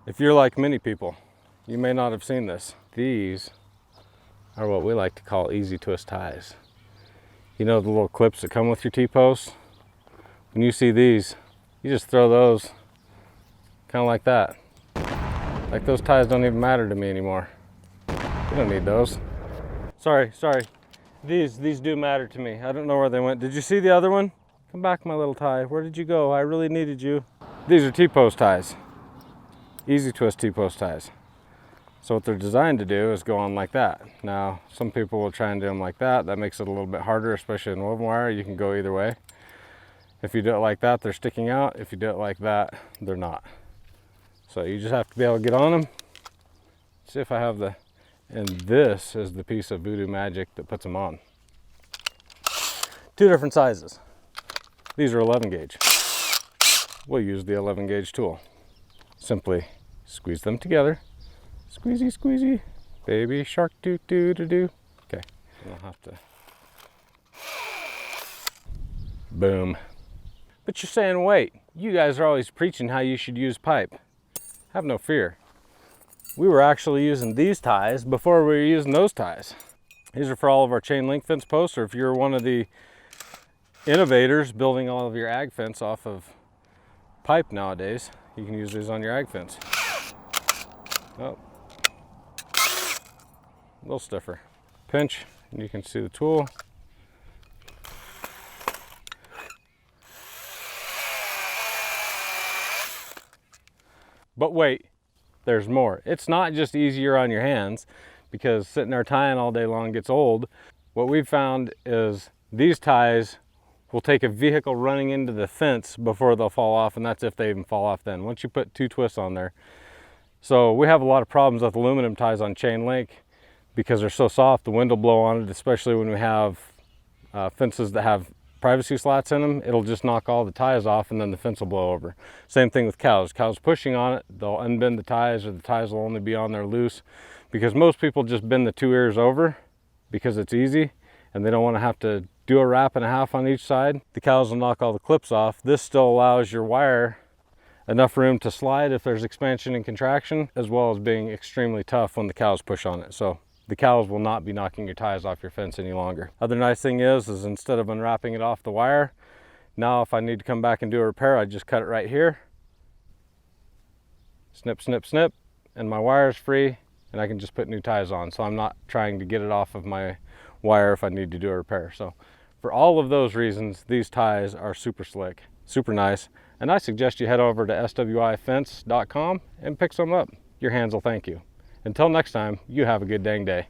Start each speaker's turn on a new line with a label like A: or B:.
A: If you're like many people, you may not have seen this. These are what we like to call easy twist ties. You know the little clips that come with your T-posts? When you see these, you just throw those kind of like that. Like those ties don't even matter to me anymore. You don't need those. Sorry. These do matter to me. I don't know where they went. Did you see the other one? Come back, my little tie. Where did you go? I really needed you. These are T-post ties. Easy twist T-post ties. So what they're designed to do is go on like that. Now, some people will try and do them like that. That makes it a little bit harder, especially in woven wire. You can go either way. If you do it like that, they're sticking out. If you do it like that, they're not. So you just have to be able to get on them. See if I have the, and this is the piece of voodoo magic that puts them on. Two different sizes. These are 11 gauge. We'll use the 11 gauge tool. Simply squeeze them together. Squeezy, squeezy. Baby shark doo doo doo doo. Okay, I'll have to. Boom. But you're saying, wait, you guys are always preaching how you should use pipe. Have no fear. We were actually using these ties before we were using those ties. These are for all of our chain link fence posts, or if you're one of the innovators building all of your ag fence off of pipe nowadays, you can use these on your ag fence. Oh, a little stiffer. Pinch, and you can see the tool. But wait, there's more. It's not just easier on your hands, because sitting there tying all day long gets old. What we've found is these ties will take a vehicle running into the fence before they'll fall off, and that's if they even fall off then, once you put two twists on there. So we have a lot of problems with aluminum ties on chain link because they're so soft, the wind will blow on it, especially when we have fences that have privacy slots in them. It'll just knock all the ties off and then the fence will blow over. Same thing with cows. Cows pushing on it, they'll unbend the ties, or the ties will only be on there loose, because most people just bend the two ears over because it's easy and they don't want to have to do a wrap and a half on each side. The cows will knock all the clips off. This still allows your wire enough room to slide if there's expansion and contraction, as well as being extremely tough when the cows push on it. So the cows will not be knocking your ties off your fence any longer. Other nice thing is instead of unwrapping it off the wire, now if I need to come back and do a repair, I just cut it right here. Snip, snip, snip, and my wire is free, and I can just put new ties on. So I'm not trying to get it off of my wire if I need to do a repair. So for all of those reasons, these ties are super slick, super nice, and I suggest you head over to swifence.com and pick some up. Your hands will thank you. Until next time, you have a good dang day.